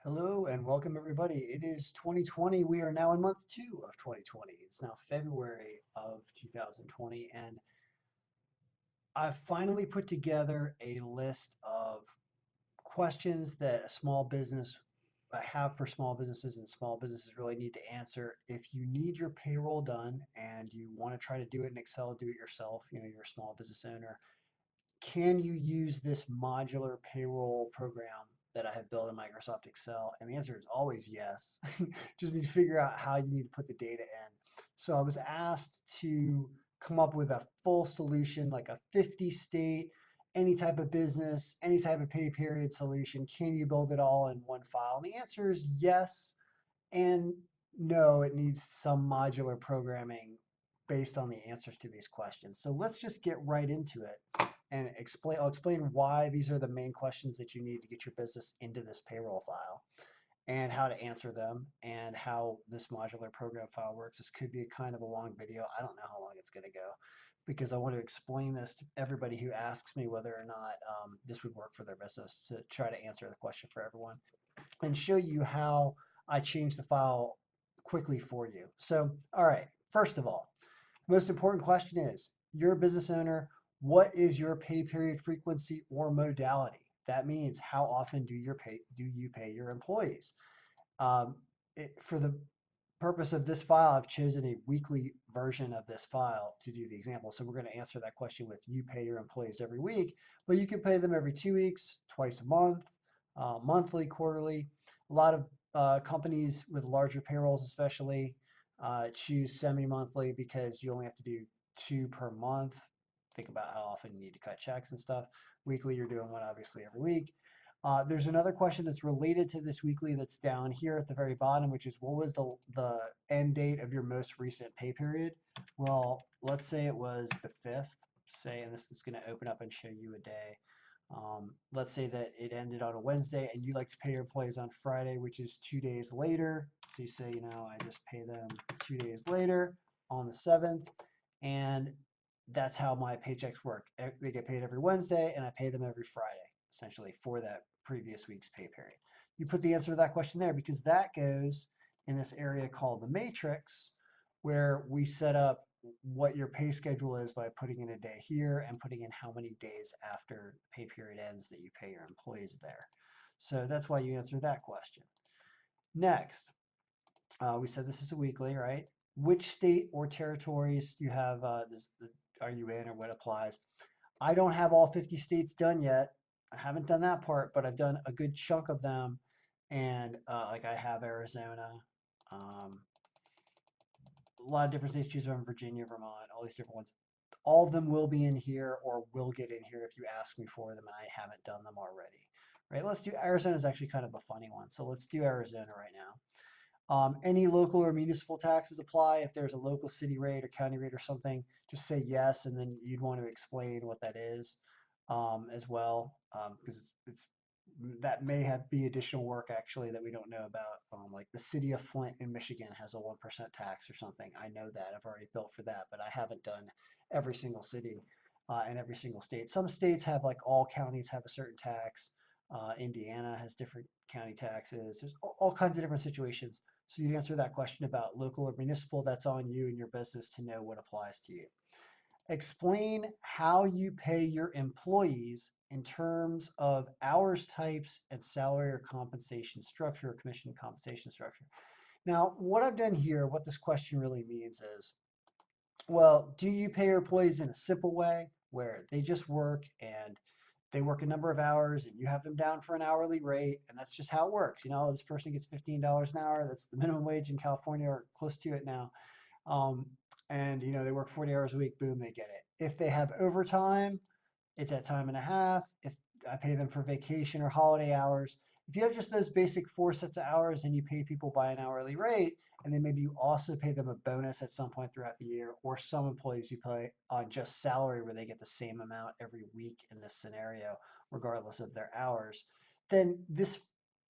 Hello and welcome everybody. It is 2020. We are now in month 2 of 2020. It's now February of 2020 and I've finally put together a list of questions that a small business have for small businesses and small businesses really need to answer. If you need your payroll done and you want to try to do it in Excel, do it yourself, you're a small business owner, can you use this modular payroll program that I have built in Microsoft Excel? And the answer is always yes. Just need to figure out how you need to put the data in. So I was asked to come up with a full solution, like a 50 state, any type of business, any type of pay period solution. Can you build it all in one file? And the answer is yes and no, it needs some modular programming based on the answers to these questions. So let's just get right into it and explain. I'll explain why these are the main questions that you need to get your business into this payroll file and how to answer them and how this modular program file works. This could be a kind of a long video. I don't know how long it's going to go because I want to explain this to everybody who asks me whether or not this would work for their business to try to answer the question for everyone and show you how I change the file quickly for you. So, all right, first of all, most important question is, you're a business owner, what is your pay period frequency or modality? That means how often do you pay your employees? For the purpose of this file, I've chosen a weekly version of this file to do the example. So we're going to answer that question with you pay your employees every week, but you can pay them every 2 weeks, twice a month, monthly, quarterly. A lot of companies with larger payrolls, especially, choose semi-monthly because you only have to do two per month. Think about how often you need to cut checks and stuff. Weekly, you're doing one obviously every week. There's another question that's related to this weekly that's down here at the very bottom, which is what was the end date of your most recent pay period? Well, let's say it was the 5th, say, and this is going to open up and show you a day. Let's say that it ended on a Wednesday and you like to pay your employees on Friday, which is 2 days later. So you say, I just pay them 2 days later on the 7th. And that's how my paychecks work. They get paid every Wednesday and I pay them every Friday, essentially, for that previous week's pay period. You put the answer to that question there because that goes in this area called the matrix, where we set up what your pay schedule is by putting in a day here and putting in how many days after the pay period ends that you pay your employees there. So that's why you answer that question. Next, we said this is a weekly, right? Which state or territories do you have are you in or what applies? I don't have all 50 states done yet. I haven't done that part, but I've done a good chunk of them. And like I have Arizona, um, a lot of different states choose from, Virginia, Vermont, all these different ones. All of them will be in here or will get in here if you ask me for them and I haven't done them already. Right, let's do Arizona is actually kind of a funny one. So let's do Arizona right now. Any local or municipal taxes apply. If there's a local city rate or county rate or something, just say yes, and then you'd want to explain what that is as well, because it's that may have be additional work actually that we don't know about. Like the city of Flint in Michigan has a 1% tax or something. I know that I've already built for that, but I haven't done every single city and every single state. Some states have like all counties have a certain tax. Indiana has different county taxes. There's all kinds of different situations. So you'd answer that question about local or municipal. That's on you and your business to know what applies to you. Explain how you pay your employees in terms of hours types and salary or compensation structure or commission compensation structure. Now, what I've done here, what this question really means is, well, do you pay your employees in a simple way where they just work and they work a number of hours and you have them down for an hourly rate and that's just how it works? This person gets $15 an hour. That's the minimum wage in California or close to it now. Um, and they work 40 hours a week, boom, they get it. If they have overtime, it's at time and a half. If I pay them for vacation or holiday hours, if you have just those basic 4 sets of hours and you pay people by an hourly rate, and then maybe you also pay them a bonus at some point throughout the year, or some employees you pay on just salary where they get the same amount every week in this scenario, regardless of their hours, then this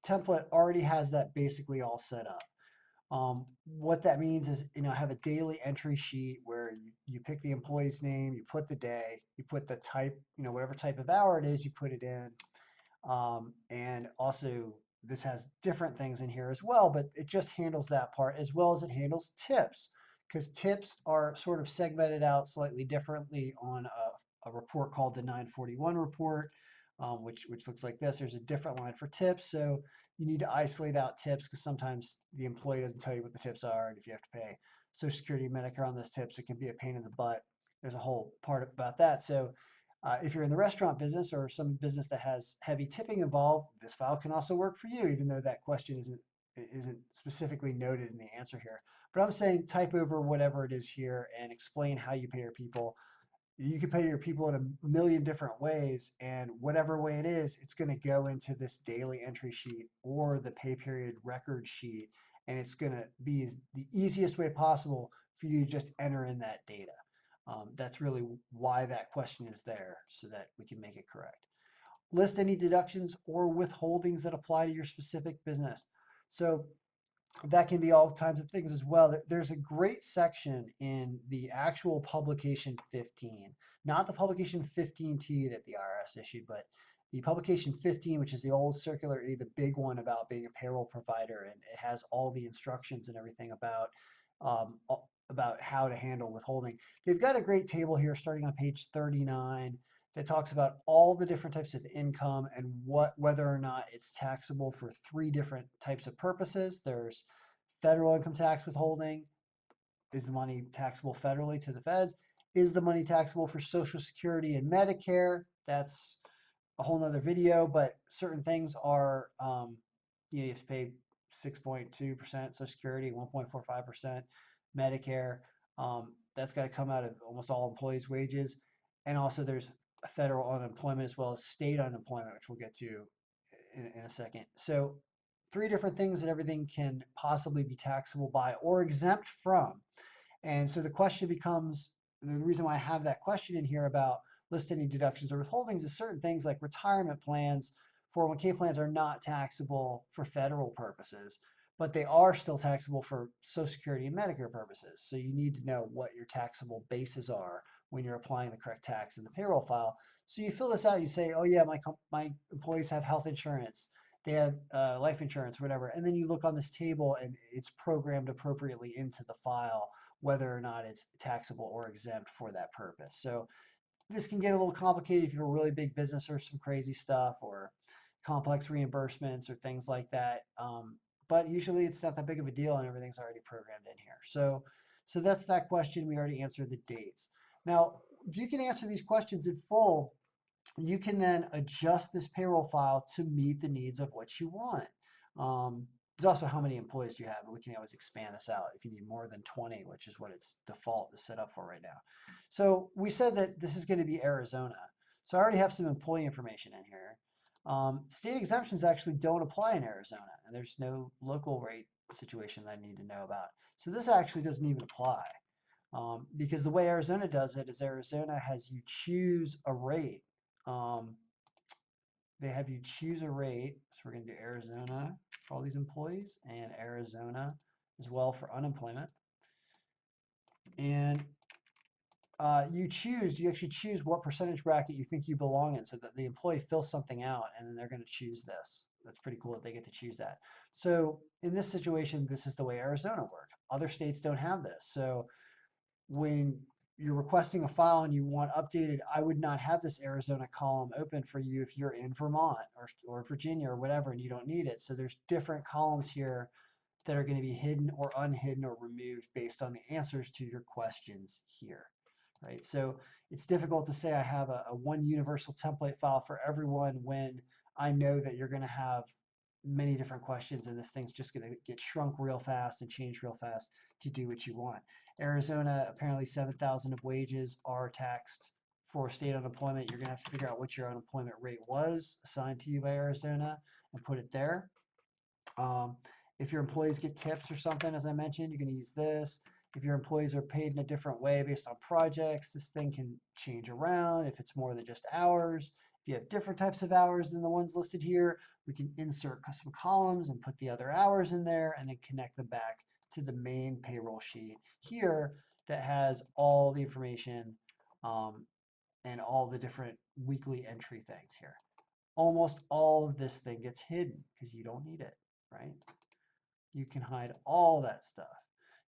template already has that basically all set up. What that means is, have a daily entry sheet where you pick the employee's name, you put the day, you put the type, whatever type of hour it is, you put it in. And also this has different things in here as well, but it just handles that part as well as it handles tips, because tips are sort of segmented out slightly differently on a report called the 941 report, which looks like this. There's a different line for tips, so you need to isolate out tips because sometimes the employee doesn't tell you what the tips are, and if you have to pay Social Security, Medicare on those tips, it can be a pain in the butt. There's a whole part about that. So if you're in the restaurant business or some business that has heavy tipping involved, this file can also work for you, even though that question isn't specifically noted in the answer here. But I'm saying type over whatever it is here and explain how you pay your people. You can pay your people in a million different ways, and whatever way it is, it's going to go into this daily entry sheet or the pay period record sheet, and it's going to be the easiest way possible for you to just enter in that data. That's really why that question is there, so that we can make it correct. List any deductions or withholdings that apply to your specific business. So that can be all kinds of things as well. There's a great section in the actual publication 15, not the publication 15T that the IRS issued, but the publication 15, which is the old circular E, the big one about being a payroll provider, and it has all the instructions and everything about how to handle withholding. They've got a great table here starting on page 39 that talks about all the different types of income and whether or not it's taxable for three different types of purposes. There's federal income tax withholding. Is the money taxable federally to the feds? Is the money taxable for Social Security and Medicare? That's a whole nother video, but certain things are, you have to pay 6.2% Social Security, 1.45% Medicare. That's got to come out of almost all employees' wages. And also there's federal unemployment as well as state unemployment, which we'll get to in a second. So three different things that everything can possibly be taxable by or exempt from. And so the question becomes, the reason why I have that question in here about list any deductions or withholdings is certain things like retirement plans, 401k plans are not taxable for federal purposes, but they are still taxable for Social Security and Medicare purposes. So you need to know what your taxable bases are when you're applying the correct tax in the payroll file. So you fill this out, you say, oh yeah, my employees have health insurance, they have life insurance, whatever. And then you look on this table and it's programmed appropriately into the file whether or not it's taxable or exempt for that purpose. So this can get a little complicated if you're a really big business or some crazy stuff or complex reimbursements or things like that. But usually it's not that big of a deal and everything's already programmed in here. So that's that question. We already answered the dates. Now, if you can answer these questions in full, you can then adjust this payroll file to meet the needs of what you want. There's also how many employees you have, and we can always expand this out if you need more than 20, which is what its default is set up for right now. So we said that this is going to be Arizona. So I already have some employee information in here. State exemptions actually don't apply in Arizona, and there's no local rate situation that I need to know about. So this actually doesn't even apply. Because the way Arizona does it is Arizona has you choose a rate. Um, they have you choose a rate. So we're going to do Arizona for all these employees and Arizona as well for unemployment. And you actually choose what percentage bracket you think you belong in so that the employee fills something out and then they're going to choose this. That's pretty cool that they get to choose that. So in this situation, this is the way Arizona works. Other states don't have this. So when you're requesting a file and you want updated, I would not have this Arizona column open for you if you're in Vermont or Virginia or whatever and you don't need it. So there's different columns here that are going to be hidden or unhidden or removed based on the answers to your questions here, right? So it's difficult to say I have a one universal template file for everyone when I know that you're going to have many different questions and this thing's just going to get shrunk real fast and changed real fast to do what you want. Arizona, apparently 7,000 of wages are taxed for state unemployment. You're going to have to figure out what your unemployment rate was assigned to you by Arizona and put it there. If your employees get tips or something, as I mentioned, you're going to use this. If your employees are paid in a different way based on projects, this thing can change around if it's more than just hours. If you have different types of hours than the ones listed here, we can insert custom columns and put the other hours in there and then connect them back to the main payroll sheet here that has all the information and all the different weekly entry things here. almost all of this thing gets hidden because you don't need it, right? You can hide all that stuff.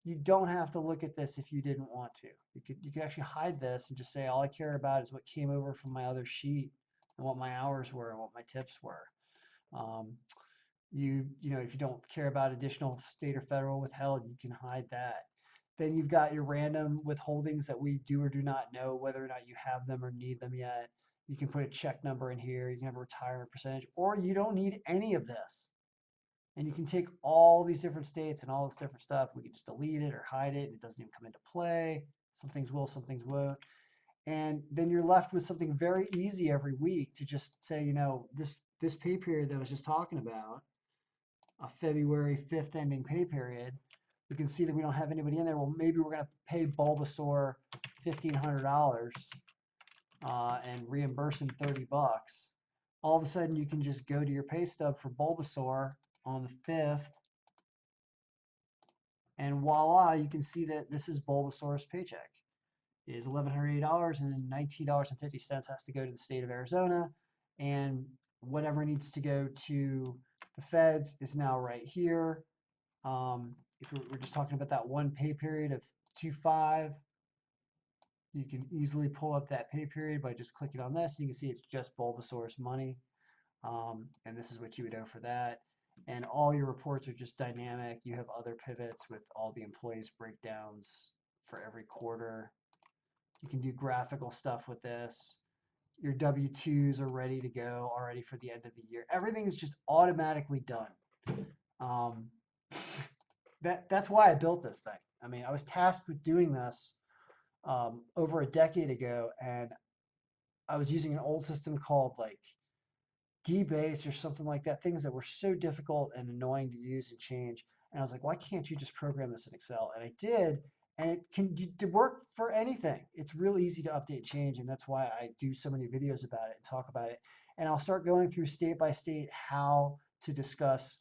You don't have to look at this if you didn't want to. You could actually hide this and just say all I care about is what came over from my other sheet and what my hours were and what my tips were. Um, you know, if you don't care about additional state or federal withheld, you can hide that. Then you've got your random withholdings that we do or do not know whether or not you have them or need them yet. You can put a check number in here. You can have a retirement percentage, or you don't need any of this. And you can take all these different states and all this different stuff. We can just delete it or hide it. And it doesn't even come into play. Some things will, some things won't. And then you're left with something very easy every week to just say, you know, this pay period that I was just talking about, a February 5th ending pay period, we can see that we don't have anybody in there. Well, maybe we're going to pay Bulbasaur $1,500 and reimburse him $30. All of a sudden, you can just go to your pay stub for Bulbasaur on the 5th, and voila, you can see that this is Bulbasaur's paycheck. It is $1,180 and $19.50 has to go to the state of Arizona, and whatever needs to go to the feds is now right here. If we're just talking about that one pay period of 2/5, you can easily pull up that pay period by just clicking on this. You can see it's just Bulbasaur's money, and this is what you would owe for that. And all your reports are just dynamic. You have other pivots with all the employees breakdowns for every quarter. You can do graphical stuff with this. Your W-2s are ready to go already for the end of the year. Everything is just automatically done. Um, that's why I built this thing. I mean, I was tasked with doing this over a decade ago, and I was using an old system called like DBase or something like that, things that were so difficult and annoying to use and change. And I was like, why can't you just program this in Excel? And I did, and it can work for anything. It's real easy to update and change, and that's why I do so many videos about it and talk about it. And I'll start going through state by state how to discuss.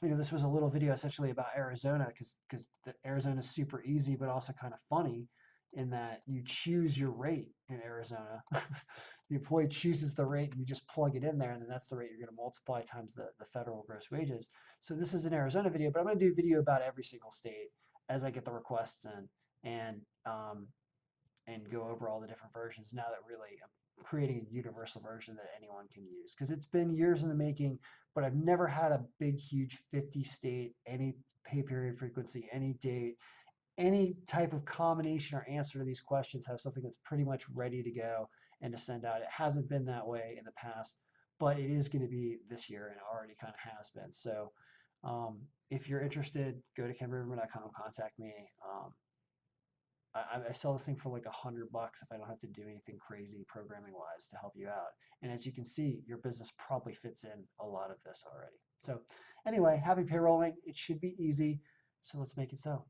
You know, this was a little video essentially about Arizona because Arizona is super easy, but also kind of funny in that you choose your rate in Arizona. The employee chooses the rate and you just plug it in there, and then that's the rate you're going to multiply times the federal gross wages. So this is an Arizona video, but I'm going to do a video about every single state as I get the requests in, and go over all the different versions now that really I'm creating a universal version that anyone can use because it's been years in the making, but I've never had a big, huge 50 state, any pay period frequency, any date, any type of combination or answer to these questions have something that's pretty much ready to go and to send out. It hasn't been that way in the past, but it is going to be this year and it already kind of has been. So if you're interested, go to kenriverman.com, contact me. I sell this thing for like $100 if I don't have to do anything crazy programming wise to help you out. And as you can see, your business probably fits in a lot of this already. So anyway, happy payrolling. It should be easy. So let's make it so.